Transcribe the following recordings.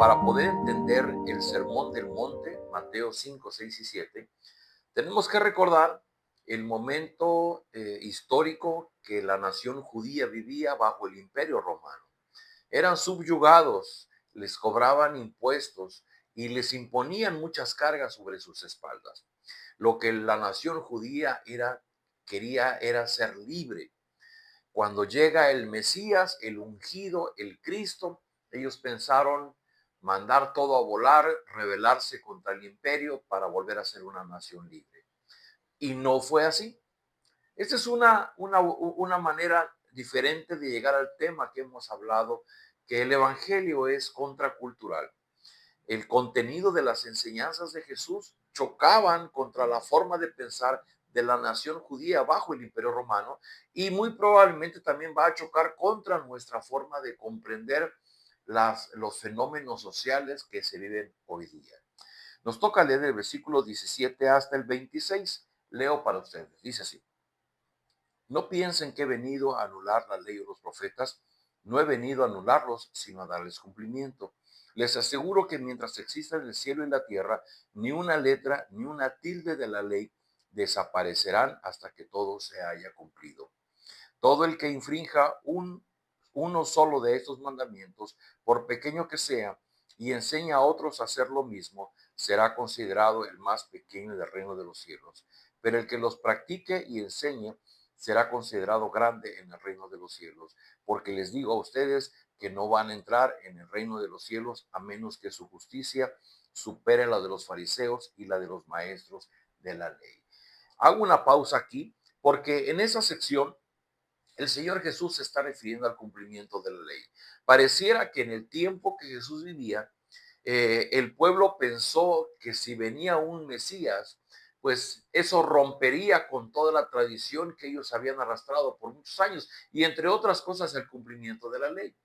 para poder entender el Sermón del Monte, Mateo 5, 6 y 7, tenemos que recordar el momento histórico que la nación judía vivía bajo el Imperio Romano. Eran subyugados, les cobraban impuestos y les imponían muchas cargas sobre sus espaldas. Lo que la nación judía quería era ser libre. Cuando llega el Mesías, el ungido, el Cristo, ellos pensaron mandar todo a volar, rebelarse contra el imperio para volver a ser una nación libre. Y no fue así. Esta es una manera diferente de llegar al tema que hemos hablado, que el Evangelio es contracultural. El contenido de las enseñanzas de Jesús chocaban contra la forma de pensar de la nación judía bajo el Imperio Romano y muy probablemente también va a chocar contra nuestra forma de comprender los fenómenos sociales que se viven hoy día. Nos toca leer el versículo 17 hasta el 26. Leo para ustedes. Dice así: no piensen que he venido a anular la ley o los profetas. No he venido a anularlos, sino a darles cumplimiento. Les aseguro que mientras existan el cielo y la tierra, ni una letra ni una tilde de la ley desaparecerán hasta que todo se haya cumplido. Todo el que infrinja uno solo de estos mandamientos, por pequeño que sea, y enseña a otros a hacer lo mismo, será considerado el más pequeño del reino de los cielos. Pero el que los practique y enseñe será considerado grande en el reino de los cielos. Porque les digo a ustedes que no van a entrar en el reino de los cielos a menos que su justicia supere la de los fariseos y la de los maestros de la ley. Hago una pausa aquí porque en esa sección el Señor Jesús se está refiriendo al cumplimiento de la ley. Pareciera que en el tiempo que Jesús vivía, el pueblo pensó que si venía un Mesías, pues eso rompería con toda la tradición que ellos habían arrastrado por muchos años y entre otras cosas el cumplimiento de la ley.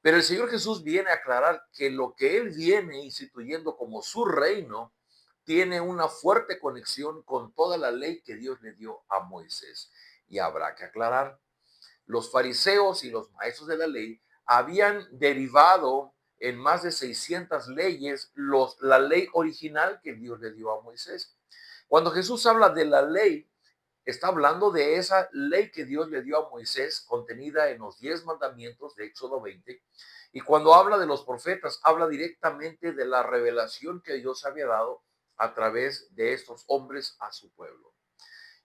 Pero el Señor Jesús viene a aclarar que lo que Él viene instituyendo como su reino tiene una fuerte conexión con toda la ley que Dios le dio a Moisés. Y habrá que aclarar, los fariseos y los maestros de la ley habían derivado en más de 600 leyes la ley original que Dios le dio a Moisés. Cuando Jesús habla de la ley, está hablando de esa ley que Dios le dio a Moisés, contenida en los 10 mandamientos de Éxodo 20. Y cuando habla de los profetas, habla directamente de la revelación que Dios había dado a través de estos hombres a su pueblo.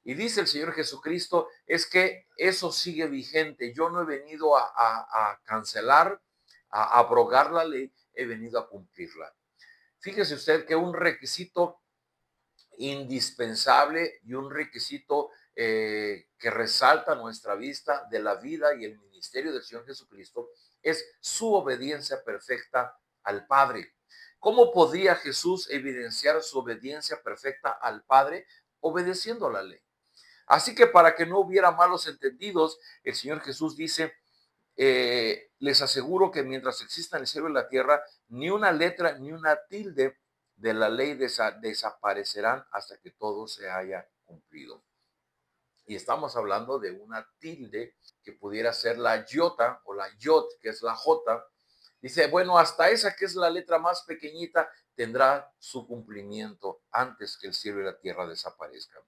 Y dice el Señor Jesucristo, es que eso sigue vigente. Yo no he venido a cancelar, a abrogar la ley, he venido a cumplirla. Fíjese usted que un requisito indispensable y un requisito que resalta a nuestra vista de la vida y el ministerio del Señor Jesucristo es su obediencia perfecta al Padre. ¿Cómo podría Jesús evidenciar su obediencia perfecta al Padre? Obedeciendo a la ley. Así que para que no hubiera malos entendidos, el Señor Jesús dice, les aseguro que mientras existan el cielo y la tierra, ni una letra ni una tilde de la ley desaparecerán hasta que todo se haya cumplido. Y estamos hablando de una tilde que pudiera ser la iota o la yot, que es la J. Dice, bueno, hasta esa que es la letra más pequeñita tendrá su cumplimiento antes que el cielo y la tierra desaparezcan.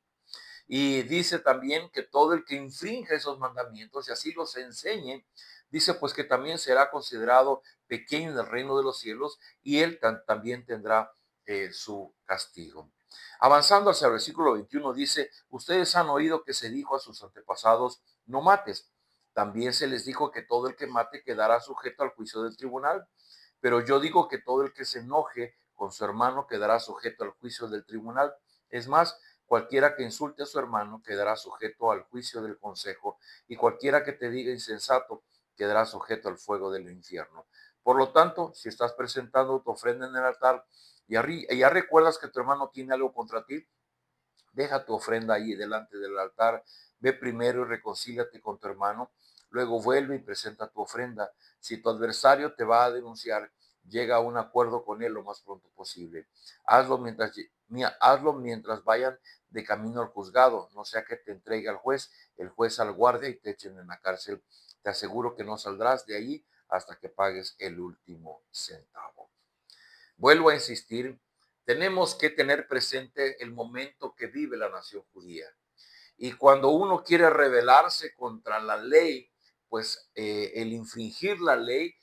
Y dice también que todo el que infringe esos mandamientos y así los enseñe, dice pues que también será considerado pequeño en el reino de los cielos y él también tendrá su castigo. Avanzando hacia el versículo 21 dice, ustedes han oído que se dijo a sus antepasados, no mates. También se les dijo que todo el que mate quedará sujeto al juicio del tribunal. Pero yo digo que todo el que se enoje con su hermano quedará sujeto al juicio del tribunal. Es más, cualquiera que insulte a su hermano quedará sujeto al juicio del consejo, y cualquiera que te diga insensato quedará sujeto al fuego del infierno. Por lo tanto, si estás presentando tu ofrenda en el altar y ya recuerdas que tu hermano tiene algo contra ti, deja tu ofrenda ahí delante del altar, ve primero y reconcíliate con tu hermano, luego vuelve y presenta tu ofrenda. Si tu adversario te va a denunciar, llega a un acuerdo con él lo más pronto posible. Hazlo mientras vayan de camino al juzgado, no sea que te entregue al juez, el juez al guardia y te echen en la cárcel. Te aseguro que no saldrás de ahí hasta que pagues el último centavo. Vuelvo a insistir, tenemos que tener presente el momento que vive la nación judía. Y cuando uno quiere rebelarse contra la ley, pues el infringir la ley,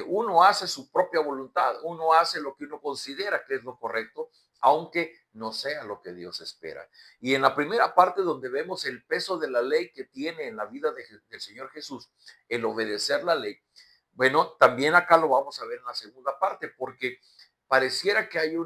uno hace su propia voluntad, uno hace lo que uno considera que es lo correcto, aunque no sea lo que Dios espera. Y en la primera parte donde vemos el peso de la ley que tiene en la vida del Señor Jesús, el obedecer la ley, bueno, también acá lo vamos a ver en la segunda parte, porque pareciera que hay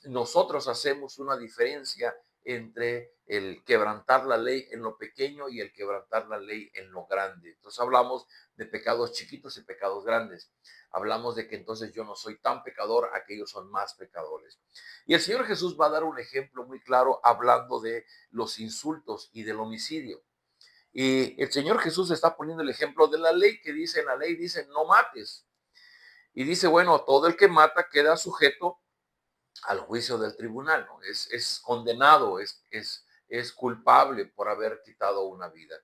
nosotros hacemos una diferencia entre el quebrantar la ley en lo pequeño y el quebrantar la ley en lo grande. Entonces hablamos de pecados chiquitos y pecados grandes. Hablamos de que entonces yo no soy tan pecador, aquellos son más pecadores. Y el Señor Jesús va a dar un ejemplo muy claro hablando de los insultos y del homicidio. Y el Señor Jesús está poniendo el ejemplo de la ley, que dice, en la ley dice, no mates. Y dice, bueno, todo el que mata queda sujeto al juicio del tribunal, ¿no? Es condenado, es culpable por haber quitado una vida.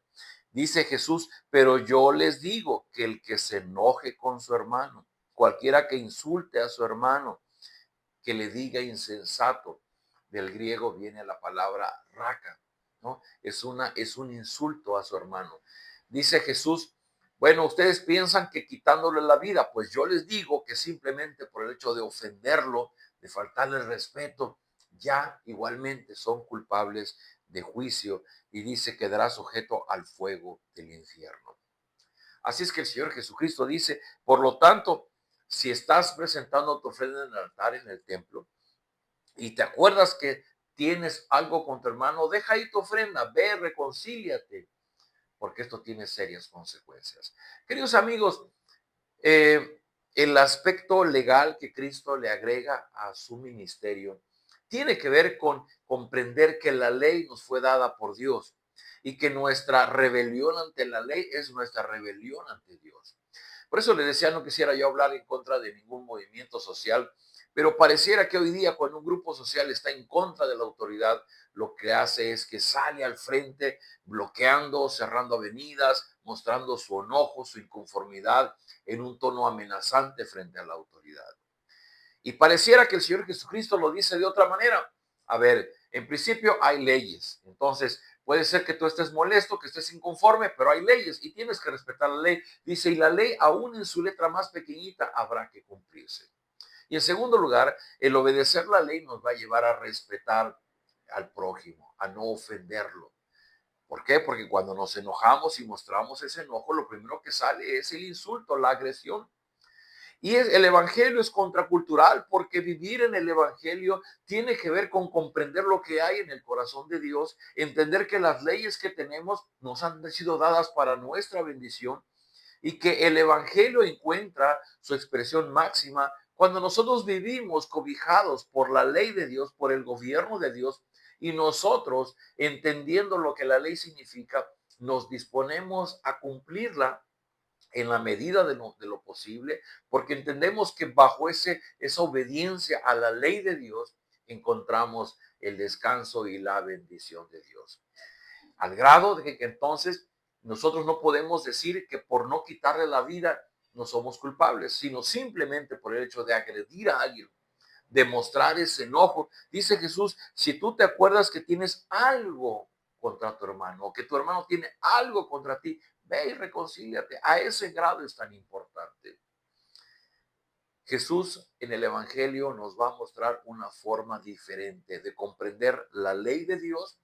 Dice Jesús, pero yo les digo que el que se enoje con su hermano, cualquiera que insulte a su hermano, que le diga insensato, del griego viene la palabra raca, ¿no? Es un insulto a su hermano. Dice Jesús, bueno, ustedes piensan que quitándole la vida, pues yo les digo que simplemente por el hecho de ofenderlo, de faltarle el respeto, ya igualmente son culpables de juicio y dice quedará sujeto al fuego del infierno. Así es que el Señor Jesucristo dice, por lo tanto, si estás presentando tu ofrenda en el altar, en el templo, y te acuerdas que tienes algo con tu hermano, deja ahí tu ofrenda, ve, reconcíliate, porque esto tiene serias consecuencias. Queridos amigos, eh, el aspecto legal que Cristo le agrega a su ministerio tiene que ver con comprender que la ley nos fue dada por Dios y que nuestra rebelión ante la ley es nuestra rebelión ante Dios. Por eso le decía, no quisiera yo hablar en contra de ningún movimiento social, pero pareciera que hoy día cuando un grupo social está en contra de la autoridad, lo que hace es que sale al frente bloqueando, cerrando avenidas, mostrando su enojo, su inconformidad en un tono amenazante frente a la autoridad. Y pareciera que el Señor Jesucristo lo dice de otra manera. A ver, en principio hay leyes. Entonces, puede ser que tú estés molesto, que estés inconforme, pero hay leyes y tienes que respetar la ley. Dice, y la ley, aún en su letra más pequeñita, habrá que cumplirse. Y en segundo lugar, el obedecer la ley nos va a llevar a respetar al prójimo, a no ofenderlo. ¿Por qué? Porque cuando nos enojamos y mostramos ese enojo, lo primero que sale es el insulto, la agresión. Y el evangelio es contracultural porque vivir en el evangelio tiene que ver con comprender lo que hay en el corazón de Dios, entender que las leyes que tenemos nos han sido dadas para nuestra bendición y que el evangelio encuentra su expresión máxima cuando nosotros vivimos cobijados por la ley de Dios, por el gobierno de Dios y nosotros, entendiendo lo que la ley significa, nos disponemos a cumplirla en la medida de lo posible, porque entendemos que bajo esa obediencia a la ley de Dios encontramos el descanso y la bendición de Dios. Al grado de que entonces nosotros no podemos decir que por no quitarle la vida no somos culpables, sino simplemente por el hecho de agredir a alguien, demostrar ese enojo. Dice Jesús, si tú te acuerdas que tienes algo contra tu hermano o que tu hermano tiene algo contra ti, ve y reconcíliate. A ese grado es tan importante. Jesús en el Evangelio nos va a mostrar una forma diferente de comprender la ley de Dios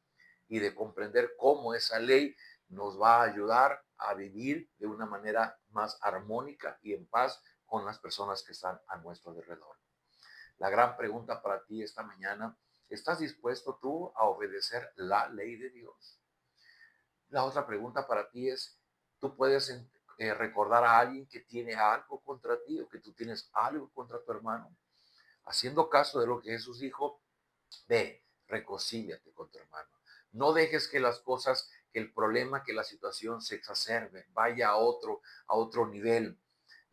y de comprender cómo esa ley nos va a ayudar a vivir de una manera más armónica y en paz con las personas que están a nuestro alrededor. La gran pregunta para ti esta mañana, ¿estás dispuesto tú a obedecer la ley de Dios? La otra pregunta para ti es, ¿tú puedes recordar a alguien que tiene algo contra ti o que tú tienes algo contra tu hermano? Haciendo caso de lo que Jesús dijo, ve, reconcíliate con tu hermano. No dejes que las cosas, que el problema, que la situación se exacerbe, vaya a otro nivel.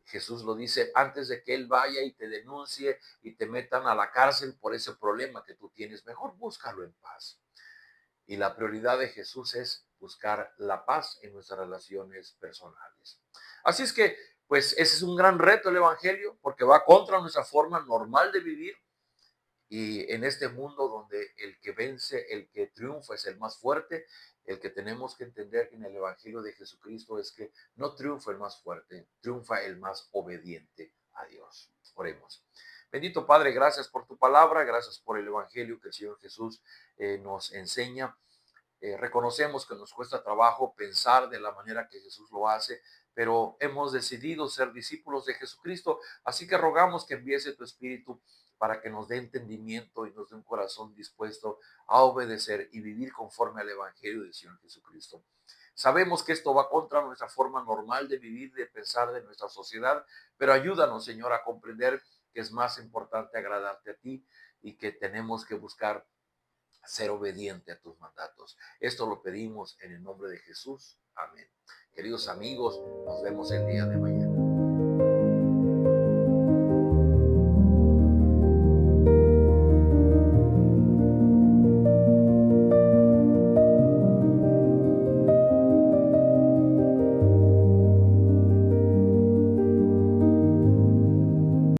Jesús lo dice antes de que Él vaya y te denuncie y te metan a la cárcel por ese problema que tú tienes. Mejor búscalo en paz. Y la prioridad de Jesús es buscar la paz en nuestras relaciones personales. Así es que pues ese es un gran reto el Evangelio, porque va contra nuestra forma normal de vivir. Y en este mundo donde el que vence, el que triunfa es el más fuerte, el que tenemos que entender en el Evangelio de Jesucristo es que no triunfa el más fuerte, triunfa el más obediente a Dios. Oremos. Bendito Padre, gracias por tu palabra, gracias por el Evangelio que el Señor Jesús nos enseña. Reconocemos que nos cuesta trabajo pensar de la manera que Jesús lo hace, pero hemos decidido ser discípulos de Jesucristo, así que rogamos que envíes tu Espíritu para que nos dé entendimiento y nos dé un corazón dispuesto a obedecer y vivir conforme al Evangelio del Señor Jesucristo. Sabemos que esto va contra nuestra forma normal de vivir, de pensar de nuestra sociedad, pero ayúdanos, Señor, a comprender que es más importante agradarte a ti y que tenemos que buscar ser obediente a tus mandatos. Esto lo pedimos en el nombre de Jesús. Amén. Queridos amigos, nos vemos el día de mañana.